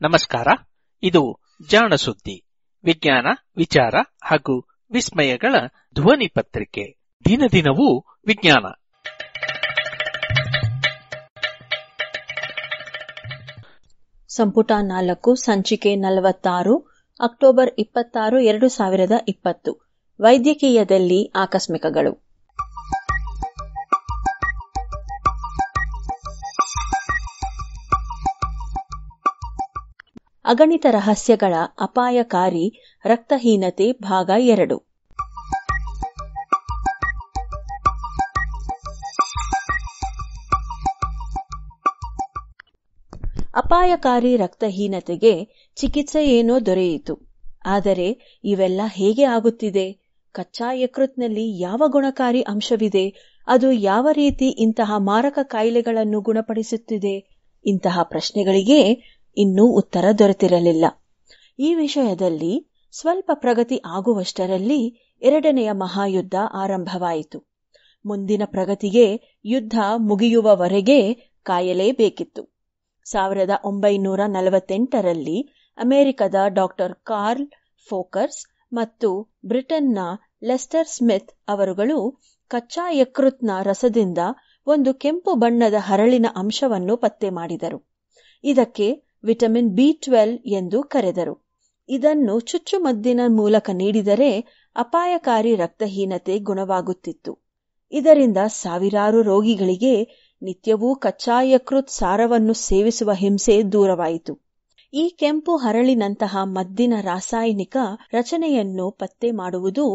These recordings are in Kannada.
ನಮಸ್ಕಾರ. ಇದು ಜಾಣ ಸುದ್ದಿ, ವಿಜ್ಞಾನ, ವಿಚಾರ ಹಾಗೂ ವಿಸ್ಮಯಗಳ ಧ್ವನಿ ಪತ್ರಿಕೆ. ದಿನದಿನವೂ ವಿಜ್ಞಾನ. ಸಂಪುಟ 4 ಸಂಚಿಕೆ 46 ಅಕ್ಟೋಬರ್ 26, 2020. ವೈದ್ಯಕೀಯದಲ್ಲಿ ಆಕಸ್ಮಿಕಗಳು. ಅಗಣಿತ ರಹಸ್ಯಗಳ ಅಪಾಯಕಾರಿ ರಕ್ತಹೀನತೆ ಭಾಗ 2. ಅಪಾಯಕಾರಿ ರಕ್ತಹೀನತೆಗೆ ಚಿಕಿತ್ಸೆ ಏನೋ ದೊರೆಯಿತು. ಆದರೆ ಇವೆಲ್ಲ ಹೇಗೆ ಆಗುತ್ತಿದೆ? ಕಚ್ಚಾ ಯಕೃತ್ನಲ್ಲಿ ಯಾವ ಗುಣಕಾರಿ ಅಂಶವಿದೆ? ಅದು ಯಾವ ರೀತಿ ಇಂತಹ ಮಾರಕ ಕಾಯಿಲೆಗಳನ್ನು ಗುಣಪಡಿಸುತ್ತಿದೆ? ಇಂತಹ ಪ್ರಶ್ನೆಗಳಿಗೆ ಇನ್ನೂ ಉತ್ತರ ದೊರೆತಿರಲಿಲ್ಲ. ಈ ವಿಷಯದಲ್ಲಿ ಸ್ವಲ್ಪ ಪ್ರಗತಿ ಆಗುವಷ್ಟರಲ್ಲಿ ಎರಡನೆಯ ಮಹಾಯುದ್ಧ ಆರಂಭವಾಯಿತು. ಮುಂದಿನ ಪ್ರಗತಿಗೆ ಯುದ್ಧ ಮುಗಿಯುವವರೆಗೆ ಕಾಯಲೇಬೇಕಿತ್ತು. 1948ರಲ್ಲಿ ಅಮೆರಿಕದ ಡಾಕ್ಟರ್ ಕಾರ್ಲ್ ಫೋಕರ್ಸ್ ಮತ್ತು ಬ್ರಿಟನ್ನ ಲೆಸ್ಟರ್ ಸ್ಮಿತ್ ಅವರುಗಳು ಕಚ್ಚಾ ಯಕೃತ್ನ ರಸದಿಂದ ಒಂದು ಕೆಂಪು ಬಣ್ಣದ ಹರಳಿನ ಅಂಶವನ್ನು ಪತ್ತೆ ಮಾಡಿದರು. ಇದಕ್ಕೆ ವಿಟಮಿನ್ B12 ಎಂದು ಕರೆದರು. ಇದನ್ನು ಚುಚ್ಚುಮದ್ದಿನ ಮೂಲಕ ನೀಡಿದರೆ ಅಪಾಯಕಾರಿ ರಕ್ತಹೀನತೆ ಗುಣವಾಗುತ್ತಿತ್ತು. ಇದರಿಂದ ಸಾವಿರಾರು ರೋಗಿಗಳಿಗೆ ನಿತ್ಯವೂ ಕಚ್ಚಾ ಯಕೃತ್ ಸಾರವನ್ನು ಸೇವಿಸುವ ಹಿಂಸೆ ದೂರವಾಯಿತು. ಈ ಕೆಂಪು ಹರಳಿನಂತಹ ಮದ್ದಿನ ರಾಸಾಯನಿಕ ರಚನೆಯನ್ನು ಪತ್ತೆ ಮಾಡುವುದು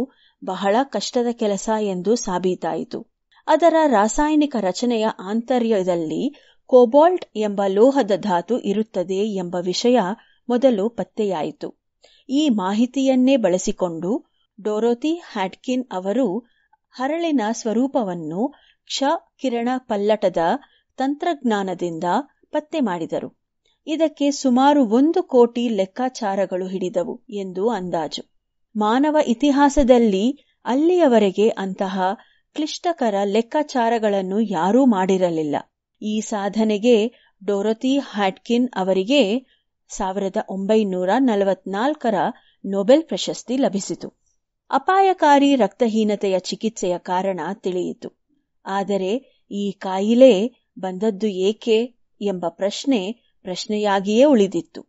ಬಹಳ ಕಷ್ಟದ ಕೆಲಸ ಎಂದು ಸಾಬೀತಾಯಿತು. ಅದರ ರಾಸಾಯನಿಕ ರಚನೆಯ ಆಂತರ್ಯದಲ್ಲಿ ಕೋಬಾಲ್ಟ್ ಎಂಬ ಲೋಹದ ಧಾತು ಇರುತ್ತದೆ ಎಂಬ ವಿಷಯ ಮೊದಲು ಪತ್ತೆಯಾಯಿತು. ಈ ಮಾಹಿತಿಯನ್ನೇ ಬಳಸಿಕೊಂಡು ಡೊರೋಥಿ ಹ್ಯಾಟ್ಕಿನ್ ಅವರು ಹರಳಿನ ಸ್ವರೂಪವನ್ನು ಕ್ಷ ಕಿರಣ ಪಲ್ಲಟದ ತಂತ್ರಜ್ಞಾನದಿಂದ ಪತ್ತೆ ಮಾಡಿದರು. ಇದಕ್ಕೆ ಸುಮಾರು 1 ಕೋಟಿ ಲೆಕ್ಕಾಚಾರಗಳು ಹಿಡಿದವು ಎಂದು ಅಂದಾಜು. ಮಾನವ ಇತಿಹಾಸದಲ್ಲಿ ಅಲ್ಲಿಯವರೆಗೆ ಅಂತಹ ಕ್ಲಿಷ್ಟಕರ ಲೆಕ್ಕಾಚಾರಗಳನ್ನು ಯಾರೂ ಮಾಡಿರಲಿಲ್ಲ. ಈ ಸಾಧನೆಗೆ ಡೊರೋಥಿ ಹ್ಯಾಟ್ಕಿನ್ ಅವರಿಗೆ 1944ರ ನೊಬೆಲ್ ಪ್ರಶಸ್ತಿ ಲಭಿಸಿತು. ಅಪಾಯಕಾರಿ ರಕ್ತಹೀನತೆಯ ಚಿಕಿತ್ಸೆಯ ಕಾರಣ ತಿಳಿಯಿತು. ಆದರೆ ಈ ಕಾಯಿಲೆ ಬಂದದ್ದು ಏಕೆ ಎಂಬ ಪ್ರಶ್ನೆಯಾಗಿಯೇ ಉಳಿದಿತ್ತು.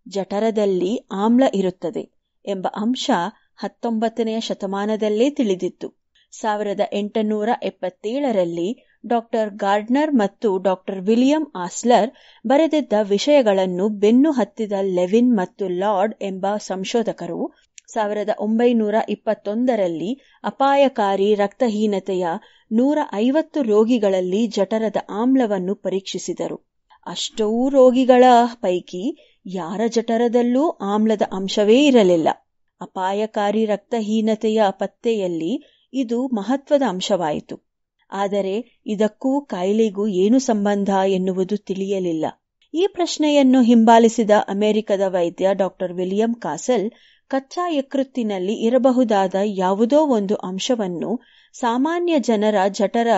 ಜಠರದಲ್ಲಿ ಆಮ್ಲ ಇರುತ್ತದೆ ಎಂಬ ಅಂಶ 19ನೇ ಶತಮಾನದಲ್ಲೇ ತಿಳಿದಿತ್ತು. 1877ರಲ್ಲಿ ಡಾಕ್ಟರ್ ಗಾರ್ಡ್ನರ್ ಮತ್ತು ಡಾಕ್ಟರ್ ವಿಲಿಯಂ ಆಸ್ಲರ್ ಬರೆದಿದ್ದ ವಿಷಯಗಳನ್ನು ಬೆನ್ನು ಹತ್ತಿದ ಲೆವಿನ್ ಮತ್ತು ಲಾರ್ಡ್ ಎಂಬ ಸಂಶೋಧಕರು 1921ರಲ್ಲಿ ಅಪಾಯಕಾರಿ ರಕ್ತಹೀನತೆಯ 150 ರೋಗಿಗಳಲ್ಲಿ ಜಠರದ ಆಮ್ಲವನ್ನು ಪರೀಕ್ಷಿಸಿದರು. ಅಷ್ಟೂ ರೋಗಿಗಳ ಪೈಕಿ ಯಾರ ಜಠರದಲ್ಲೂ ಆಮ್ಲದ ಅಂಶವೇ ಇರಲಿಲ್ಲ. ಅಪಾಯಕಾರಿ ರಕ್ತಹೀನತೆಯ ಪತ್ತೆಯಲ್ಲಿ ಇದು ಮಹತ್ವದ ಅಂಶವಾಯಿತು. ಆದರೆ ಇದಕ್ಕೂ ಕಾಯಿಲೆಗೂ ಏನು ಸಂಬಂಧ ಎನ್ನುವುದು ತಿಳಿಯಲಿಲ್ಲ. ಈ ಪ್ರಶ್ನೆಯನ್ನು ಹಿಂಬಾಲಿಸಿದ ಅಮೆರಿಕದ ವೈದ್ಯ ಡಾಕ್ಟರ್ ವಿಲಿಯಂ ಕಾಸೆಲ್ ಕಚ್ಚಾ ಯಕೃತ್ತಿನಲ್ಲಿ ಇರಬಹುದಾದ ಯಾವುದೋ ಒಂದು ಅಂಶವನ್ನು ಸಾಮಾನ್ಯ ಜನರ ಜಠರ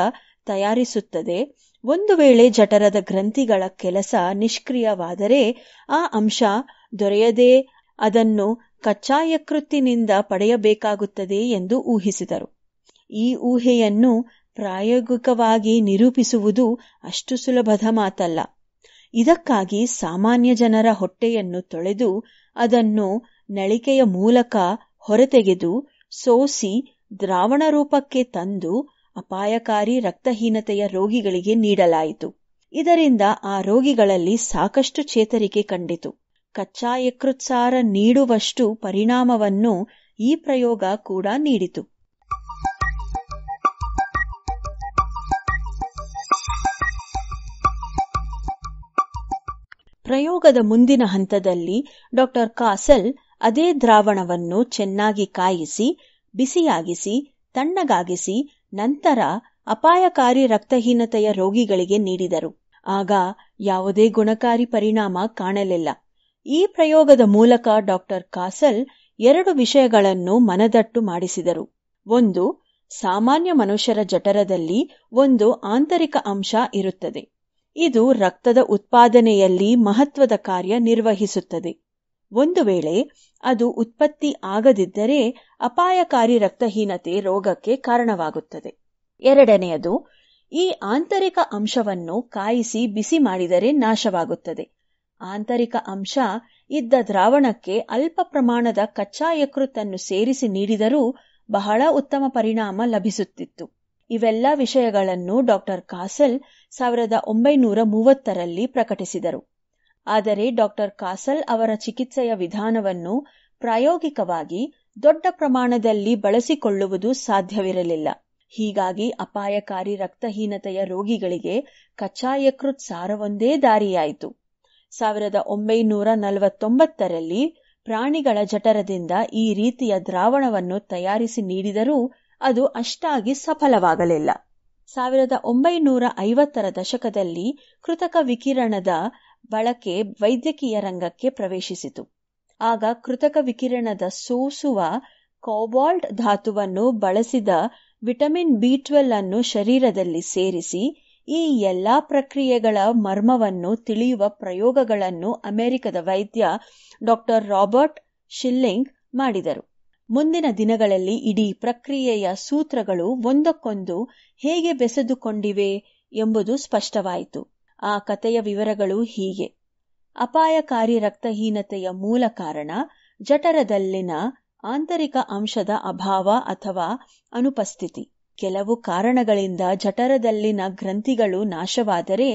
ತಯಾರಿಸುತ್ತದೆ. ಒಂದು ವೇಳೆ ಜಠರದ ಗ್ರಂಥಿಗಳ ಕೆಲಸ ನಿಷ್ಕ್ರಿಯವಾದರೆ ಆ ಅಂಶ ದೊರೆಯದೇ ಅದನ್ನು ಕಚ್ಚಾ ಯಕೃತ್ತಿನಿಂದ ಪಡೆಯಬೇಕಾಗುತ್ತದೆ ಎಂದು ಊಹಿಸಿದರು. ಈ ಊಹೆಯನ್ನು ಪ್ರಾಯೋಗಿಕವಾಗಿ ನಿರೂಪಿಸುವುದು ಅಷ್ಟು ಸುಲಭದ ಮಾತಲ್ಲ. ಇದಕ್ಕಾಗಿ ಸಾಮಾನ್ಯ ಜನರ ಹೊಟ್ಟೆಯನ್ನು ತೊಳೆದು ಅದನ್ನು ನಳಿಕೆಯ ಮೂಲಕ ಹೊರತೆಗೆದು ಸೋಸಿ ದ್ರಾವಣ ರೂಪಕ್ಕೆ ತಂದು ಅಪಾಯಕಾರಿ ರಕ್ತಹೀನತೆಯ ರೋಗಿಗಳಿಗೆ ನೀಡಲಾಯಿತು. ಇದರಿಂದ ಆ ರೋಗಿಗಳಲ್ಲಿ ಸಾಕಷ್ಟು ಚೇತರಿಕೆ ಕಂಡಿತು. ಕಚ್ಚಾ ಯಕೃತ್ಸಾರ ನೀಡುವಷ್ಟು ಪರಿಣಾಮವನ್ನು ಈ ಪ್ರಯೋಗ ಕೂಡ ನೀಡಿತು. ಪ್ರಯೋಗದ ಮುಂದಿನ ಹಂತದಲ್ಲಿ ಡಾಕ್ಟರ್ ಕಾಸೆಲ್ ಅದೇ ದ್ರಾವಣವನ್ನು ಚೆನ್ನಾಗಿ ಕಾಯಿಸಿ, ಬಿಸಿಯಾಗಿಸಿ, ತಣ್ಣಗಾಗಿಸಿ ನಂತರ ಅಪಾಯಕಾರಿ ರಕ್ತಹೀನತೆಯ ರೋಗಿಗಳಿಗೆ ನೀಡಿದರು. ಆಗ ಯಾವುದೇ ಗುಣಕಾರಿ ಪರಿಣಾಮ ಕಾಣಲಿಲ್ಲ. ಈ ಪ್ರಯೋಗದ ಮೂಲಕ ಡಾಕ್ಟರ್ ಕಾಸೆಲ್ 2 ವಿಷಯಗಳನ್ನು ಮನದಟ್ಟು ಮಾಡಿಸಿದರು. ಒಂದು, ಸಾಮಾನ್ಯ ಮನುಷ್ಯರ ಜಠರದಲ್ಲಿ ಒಂದು ಆಂತರಿಕ ಅಂಶ ಇರುತ್ತದೆ. ಇದು ರಕ್ತದ ಉತ್ಪಾದನೆಯಲ್ಲಿ ಮಹತ್ವದ ಕಾರ್ಯ ನಿರ್ವಹಿಸುತ್ತದೆ. ಒಂದು ವೇಳೆ ಅದು ಉತ್ಪತ್ತಿ ಆಗದಿದ್ದರೆ ಅಪಾಯಕಾರಿ ರಕ್ತಹೀನತೆ ರೋಗಕ್ಕೆ ಕಾರಣವಾಗುತ್ತದೆ. ಎರಡನೆಯದು, ಈ ಆಂತರಿಕ ಅಂಶವನ್ನು ಕಾಯಿಸಿ ಬಿಸಿ ಮಾಡಿದರೆ ನಾಶವಾಗುತ್ತದೆ. ಆಂತರಿಕ ಅಂಶ ಇದ್ದ ದ್ರಾವಣಕ್ಕೆ ಅಲ್ಪ ಪ್ರಮಾಣದ ಕಚ್ಚಾ ಯಕೃತ್ತನ್ನು ಸೇರಿಸಿ ನೀಡಿದರೂ ಬಹಳ ಉತ್ತಮ ಪರಿಣಾಮ ಲಭಿಸುತ್ತಿತ್ತು. ಇವೆಲ್ಲ ವಿಷಯಗಳನ್ನು ಡಾಕ್ಟರ್ ಕಾಸಲ್ 1930ರಲ್ಲಿ ಪ್ರಕಟಿಸಿದರು. ಆದರೆ ಡಾಕ್ಟರ್ ಕಾಸಲ್ ಅವರ ಚಿಕಿತ್ಸೆಯ ವಿಧಾನವನ್ನು ಪ್ರಾಯೋಗಿಕವಾಗಿ ದೊಡ್ಡ ಪ್ರಮಾಣದಲ್ಲಿ ಬಳಸಿಕೊಳ್ಳುವುದು ಸಾಧ್ಯವಿರಲಿಲ್ಲ. ಹೀಗಾಗಿ ಅಪಾಯಕಾರಿ ರಕ್ತಹೀನತೆಯ ರೋಗಿಗಳಿಗೆ ಕಚ್ಚಾ ಯಕೃತ್ ಸಾರವೊಂದೇ ದಾರಿಯಾಯಿತು. 1949ರಲ್ಲಿ ಪ್ರಾಣಿಗಳ ಜಠರದಿಂದ ಈ ರೀತಿಯ ದ್ರಾವಣವನ್ನು ತಯಾರಿಸಿ ನೀಡಿದರೂ ಅದು ಅಷ್ಟಾಗಿ ಸಫಲವಾಗಲಿಲ್ಲ. 1950ರ ದಶಕದಲ್ಲಿ ಕೃತಕ ವಿಕಿರಣದ ಬಳಕೆ ವೈದ್ಯಕೀಯ ರಂಗಕ್ಕೆ ಪ್ರವೇಶಿಸಿತು. ಆಗ ಕೃತಕ ವಿಕಿರಣದ ಸೋಸುವ ಕೋಬಾಲ್ಟ್ ಧಾತುವನ್ನು ಬಳಸಿದ ವಿಟಮಿನ್ ಬಿ12 ಅನ್ನು ಶರೀರದಲ್ಲಿ ಸೇರಿಸಿ ಈ ಎಲ್ಲಾ ಪ್ರಕ್ರಿಯೆಗಳ ಮರ್ಮವನ್ನು ತಿಳಿಯುವ ಪ್ರಯೋಗಗಳನ್ನು ಅಮೆರಿಕದ ವೈದ್ಯ ಡಾಕ್ಟರ್ ರಾಬರ್ಟ್ ಶಿಲ್ಲಿಂಗ್ ಮಾಡಿದರು. ಮುಂದಿನ ದಿನಗಳಲ್ಲಿ ಇಡೀ ಪ್ರಕ್ರಿಯೆಯ ಸೂತ್ರಗಳು ಒಂದಕ್ಕೊಂದು ಹೇಗೆ ಬೆಸೆದುಕೊಂಡಿವೆ ಎಂಬುದು ಸ್ಪಷ್ಟವಾಯಿತು. ಆ ಕಥೆಯ ವಿವರಗಳು ಹೀಗೆ. ಅಪಾಯಕಾರಿ ರಕ್ತಹೀನತೆಯ ಮೂಲ ಕಾರಣ ಜಠರದಲ್ಲಿನ ಆಂತರಿಕ ಅಂಶದ ಅಭಾವ ಅಥವಾ ಅನುಪಸ್ಥಿತಿ. ಕೆಲವು ಕಾರಣಗಳಿಂದ ಜಠರದಲ್ಲಿನ ಗ್ರಂಥಿಗಳು ನಾಶವಾದರೆ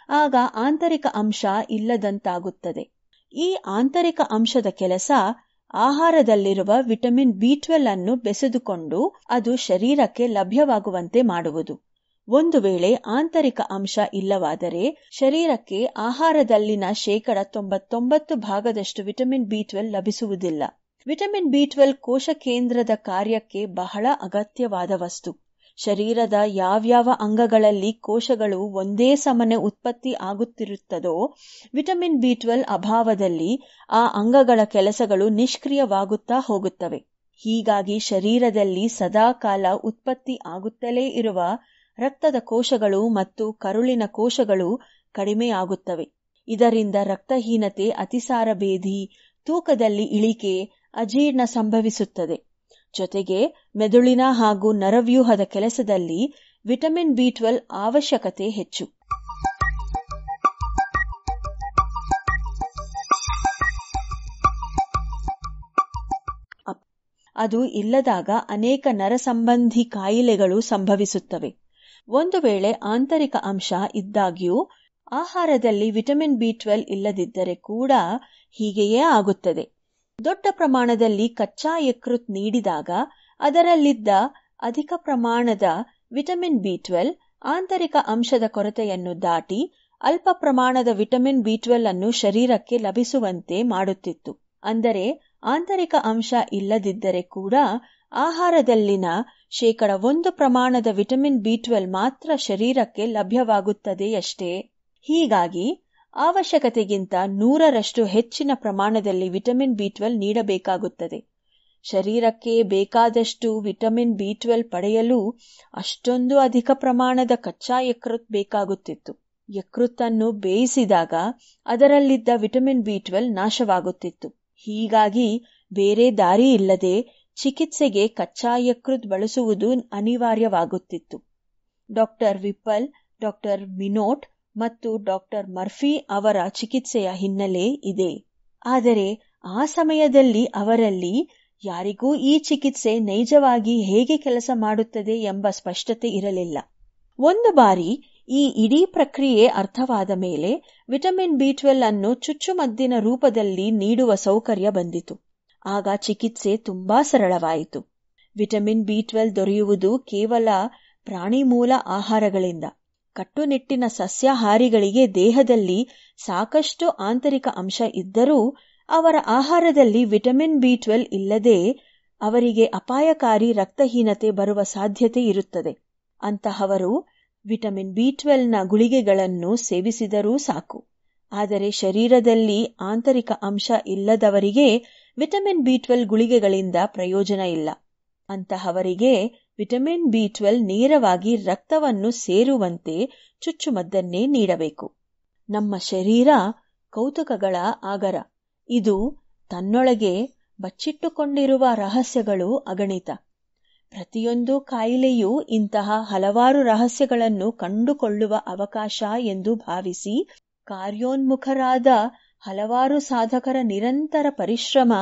ಆಗ ಆಂತರಿಕ ಅಂಶ ಇಲ್ಲದಂತಾಗುತ್ತದೆ. ಈ ಆಂತರಿಕ ಅಂಶದ ಕೆಲಸ ಆಹಾರದಲ್ಲಿರುವ ವಿಟಮಿನ್ ಬಿ12 ಅನ್ನು ಬೆಸೆದುಕೊಂಡು ಅದು ಶರೀರಕ್ಕೆ ಲಭ್ಯವಾಗುವಂತೆ ಮಾಡುವುದು. ಒಂದು ವೇಳೆ ಆಂತರಿಕ ಅಂಶ ಇಲ್ಲವಾದರೆ ಶರೀರಕ್ಕೆ ಆಹಾರದಲ್ಲಿನ 99% ವಿಟಮಿನ್ ಬಿ12 ಲಭಿಸುವುದಿಲ್ಲ. ವಿಟಮಿನ್ ಬಿ12 ಕೋಶ ಕೇಂದ್ರದ ಕಾರ್ಯಕ್ಕೆ ಬಹಳ ಅಗತ್ಯವಾದ ವಸ್ತು. ಶರೀರದ ಯಾವ್ಯಾವ ಅಂಗಗಳಲ್ಲಿ ಕೋಶಗಳು ಒಂದೇ ಸಮನೆ ಉತ್ಪತ್ತಿ ಆಗುತ್ತಿರುತ್ತದೋ ವಿಟಮಿನ್ ಬಿ12 ಅಭಾವದಲ್ಲಿ ಆ ಅಂಗಗಳ ಕೆಲಸಗಳು ನಿಷ್ಕ್ರಿಯವಾಗುತ್ತಾ ಹೋಗುತ್ತವೆ. ಹೀಗಾಗಿ ಶರೀರದಲ್ಲಿ ಸದಾಕಾಲ ಉತ್ಪತ್ತಿ ಆಗುತ್ತಲೇ ಇರುವ ರಕ್ತದ ಕೋಶಗಳು ಮತ್ತು ಕರುಳಿನ ಕೋಶಗಳು ಕಡಿಮೆಯಾಗುತ್ತವೆ. ಇದರಿಂದ ರಕ್ತಹೀನತೆ, ಅತಿಸಾರ ಭೇದಿ, ತೂಕದಲ್ಲಿ ಇಳಿಕೆ, ಅಜೀರ್ಣ ಸಂಭವಿಸುತ್ತದೆ. ಜೊತೆಗೆ ಮೆದುಳಿನ ಹಾಗೂ ನರವ್ಯೂಹದ ಕೆಲಸದಲ್ಲಿ ವಿಟಮಿನ್ ಬಿ12 ಅವಶ್ಯಕತೆ ಹೆಚ್ಚು. ಅದು ಇಲ್ಲದಾಗ ಅನೇಕ ನರ ಸಂಬಂಧಿ ಕಾಯಿಲೆಗಳು ಸಂಭವಿಸುತ್ತವೆ. ಒಂದು ವೇಳೆ ಆಂತರಿಕ ಅಂಶ ಇದ್ದಾಗ್ಯೂ ಆಹಾರದಲ್ಲಿ ವಿಟಮಿನ್ ಬಿ12 ಇಲ್ಲದಿದ್ದರೆ ಕೂಡ ಹೀಗೆಯೇ ಆಗುತ್ತದೆ. ದೊಡ್ಡ ಪ್ರಮಾಣದಲ್ಲಿ ಕಚ್ಚಾ ಯಕೃತ್ ನೀಡಿದಾಗ ಅದರಲ್ಲಿದ್ದ ಅಧಿಕ ಪ್ರಮಾಣದ ವಿಟಮಿನ್ ಬಿ12 ಆಂತರಿಕ ಅಂಶದ ಕೊರತೆಯನ್ನು ದಾಟಿ ಅಲ್ಪ ಪ್ರಮಾಣದ ವಿಟಮಿನ್ ಬಿ12 ಅನ್ನು ಶರೀರಕ್ಕೆ ಲಭಿಸುವಂತೆ ಮಾಡುತ್ತಿತ್ತು. ಅಂದರೆ ಆಂತರಿಕ ಅಂಶ ಇಲ್ಲದಿದ್ದರೆ ಕೂಡ ಆಹಾರದಲ್ಲಿನ 1% ಪ್ರಮಾಣದ ವಿಟಮಿನ್ ಬಿ12 ಮಾತ್ರ ಶರೀರಕ್ಕೆ ಲಭ್ಯವಾಗುತ್ತದೆಯಷ್ಟೇ. ಹೀಗಾಗಿ ಅವಶ್ಯಕತೆಗಿಂತ 100ರಷ್ಟು ಹೆಚ್ಚಿನ ಪ್ರಮಾಣದಲ್ಲಿ ವಿಟಮಿನ್ ಬಿ12 ನೀಡಬೇಕಾಗುತ್ತದೆ. ಶರೀರಕ್ಕೆ ಬೇಕಾದಷ್ಟು ವಿಟಮಿನ್ ಬಿ12 ಪಡೆಯಲು ಅಷ್ಟೊಂದು ಅಧಿಕ ಪ್ರಮಾಣದ ಕಚ್ಚಾ ಯಕೃತ್ ಬೇಕಾಗುತ್ತಿತ್ತು. ಯಕೃತ್ತನ್ನು ಬೇಯಿಸಿದಾಗ ಅದರಲ್ಲಿದ್ದ ವಿಟಮಿನ್ ಬಿ12 ನಾಶವಾಗುತ್ತಿತ್ತು. ಹೀಗಾಗಿ ಬೇರೆ ದಾರಿ ಇಲ್ಲದೆ ಚಿಕಿತ್ಸೆಗೆ ಕಚ್ಚಾ ಯಕೃತ್ ಬಳಸುವುದು ಅನಿವಾರ್ಯವಾಗುತ್ತಿತ್ತು. ಡಾಕ್ಟರ್ ವಿಪ್ಪಲ್, ಡಾಕ್ಟರ್ ಮಿನೋಟ್ ಮತ್ತು ಡಾಕ್ಟರ್ ಮರ್ಫಿ ಅವರ ಚಿಕಿತ್ಸೆಯ ಹಿನ್ನೆಲೆ ಇದೆ. ಆದರೆ ಆ ಸಮಯದಲ್ಲಿ ಅವರಲ್ಲಿ ಯಾರಿಗೂ ಈ ಚಿಕಿತ್ಸೆ ನೈಜವಾಗಿ ಹೇಗೆ ಕೆಲಸ ಮಾಡುತ್ತದೆ ಎಂಬ ಸ್ಪಷ್ಟತೆ ಇರಲಿಲ್ಲ. ಒಂದು ಬಾರಿ ಈ ಇಡೀ ಪ್ರಕ್ರಿಯೆ ಅರ್ಥವಾದ ಮೇಲೆ ವಿಟಮಿನ್ ಬಿ12 ಅನ್ನು ಚುಚ್ಚುಮದ್ದಿನ ರೂಪದಲ್ಲಿ ನೀಡುವ ಸೌಕರ್ಯ ಬಂದಿತು. ಆಗ ಚಿಕಿತ್ಸೆ ತುಂಬಾ ಸರಳವಾಯಿತು. ವಿಟಮಿನ್ ಬಿ12 ದೊರೆಯುವುದು ಕೇವಲ ಪ್ರಾಣಿ ಮೂಲ ಆಹಾರಗಳಿಂದ. ಕಟ್ಟುನಿಟ್ಟಿನ ಸಸ್ಯಾಹಾರಿಗಳಿಗೆ ದೇಹದಲ್ಲಿ ಸಾಕಷ್ಟು ಆಂತರಿಕ ಅಂಶ ಇದ್ದರೂ ಅವರ ಆಹಾರದಲ್ಲಿ ವಿಟಮಿನ್ ಬಿ12 ಇಲ್ಲದೆ ಅವರಿಗೆ ಅಪಾಯಕಾರಿ ರಕ್ತಹೀನತೆ ಬರುವ ಸಾಧ್ಯತೆ ಇರುತ್ತದೆ. ಅಂತಹವರು ವಿಟಮಿನ್ ಬಿ12ನ ಗುಳಿಗೆಗಳನ್ನು ಸೇವಿಸಿದರೂ ಸಾಕು. ಆದರೆ ಶರೀರದಲ್ಲಿ ಆಂತರಿಕ ಅಂಶ ಇಲ್ಲದವರಿಗೆ ವಿಟಮಿನ್ ಬಿ12 ಗುಳಿಗೆಗಳಿಂದ ಪ್ರಯೋಜನ ಇಲ್ಲ. ಅಂತಹವರಿಗೆ ವಿಟಮಿನ್ ಬಿ12 ನೇರವಾಗಿ ರಕ್ತವನ್ನು ಸೇರುವಂತೆ ಚುಚ್ಚುಮದ್ದನ್ನೇ ನೀಡಬೇಕು. ನಮ್ಮ ಶರೀರ ಕೌತುಕಗಳ ಆಗರ. ಇದು ತನ್ನೊಳಗೆ ಬಚ್ಚಿಟ್ಟುಕೊಂಡಿರುವ ರಹಸ್ಯಗಳು ಅಗಣಿತ. ಪ್ರತಿಯೊಂದು ಕಾಯಿಲೆಯೂ ಇಂತಹ ಹಲವಾರು ರಹಸ್ಯಗಳನ್ನು ಕಂಡುಕೊಳ್ಳುವ ಅವಕಾಶ ಎಂದು ಭಾವಿಸಿ ಕಾರ್ಯೋನ್ಮುಖರಾದ ಹಲವಾರು ಸಾಧಕರ ನಿರಂತರ ಪರಿಶ್ರಮ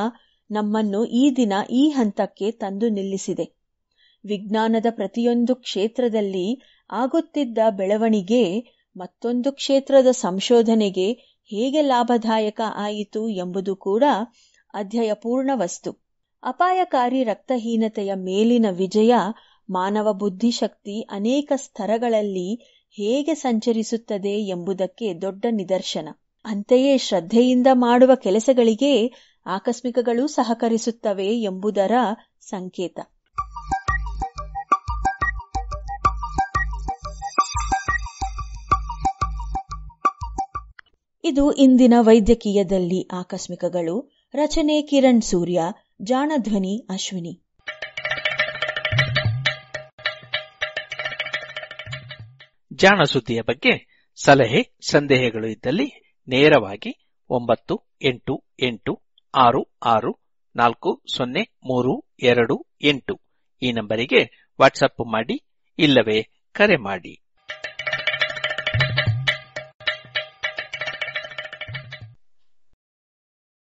ನಮ್ಮನ್ನು ಈ ದಿನ ಈ ಹಂತಕ್ಕೆ ತಂದು ನಿಲ್ಲಿಸಿದೆ. ವಿಜ್ಞಾನದ ಪ್ರತಿಯೊಂದು ಕ್ಷೇತ್ರದಲ್ಲಿ ಆಗುತ್ತಿದ್ದ ಬೆಳವಣಿಗೆ ಮತ್ತೊಂದು ಕ್ಷೇತ್ರದ ಸಂಶೋಧನೆಗೆ ಹೇಗೆ ಲಾಭದಾಯಕ ಆಯಿತು ಎಂಬುದು ಕೂಡ ಅಧ್ಯಯಪೂರ್ಣ ವಸ್ತು. ಅಪಾಯಕಾರಿ ರಕ್ತಹೀನತೆಯ ಮೇಲಿನ ವಿಜಯ ಮಾನವ ಬುದ್ಧಿಶಕ್ತಿ ಅನೇಕ ಸ್ತರಗಳಲ್ಲಿ ಹೇಗೆ ಸಂಚರಿಸುತ್ತದೆ ಎಂಬುದಕ್ಕೆ ದೊಡ್ಡ ನಿದರ್ಶನ. ಅಂತೆಯೇ ಶ್ರದ್ಧೆಯಿಂದ ಮಾಡುವ ಕೆಲಸಗಳಿಗೆ ಆಕಸ್ಮಿಕಗಳು ಸಹಕರಿಸುತ್ತವೆ ಎಂಬುದರ ಸಂಕೇತ. ಇದು ಇಂದಿನ ವೈದ್ಯಕೀಯದಲ್ಲಿ ಆಕಸ್ಮಿಕಗಳು. ರಚನೆ ಕಿರಣ್ ಸೂರ್ಯ, ಜಾಣಧ್ವನಿ ಅಶ್ವಿನಿ. ಜಾಣ ಸುದ್ದಿಯ ಬಗ್ಗೆ ಸಲಹೆ ಸಂದೇಹಗಳು ಇದ್ದಲ್ಲಿ ನೇರವಾಗಿ 9886640328 ಈ ನಂಬರಿಗೆ ವಾಟ್ಸಪ್ ಮಾಡಿ, ಇಲ್ಲವೇ ಕರೆ ಮಾಡಿ.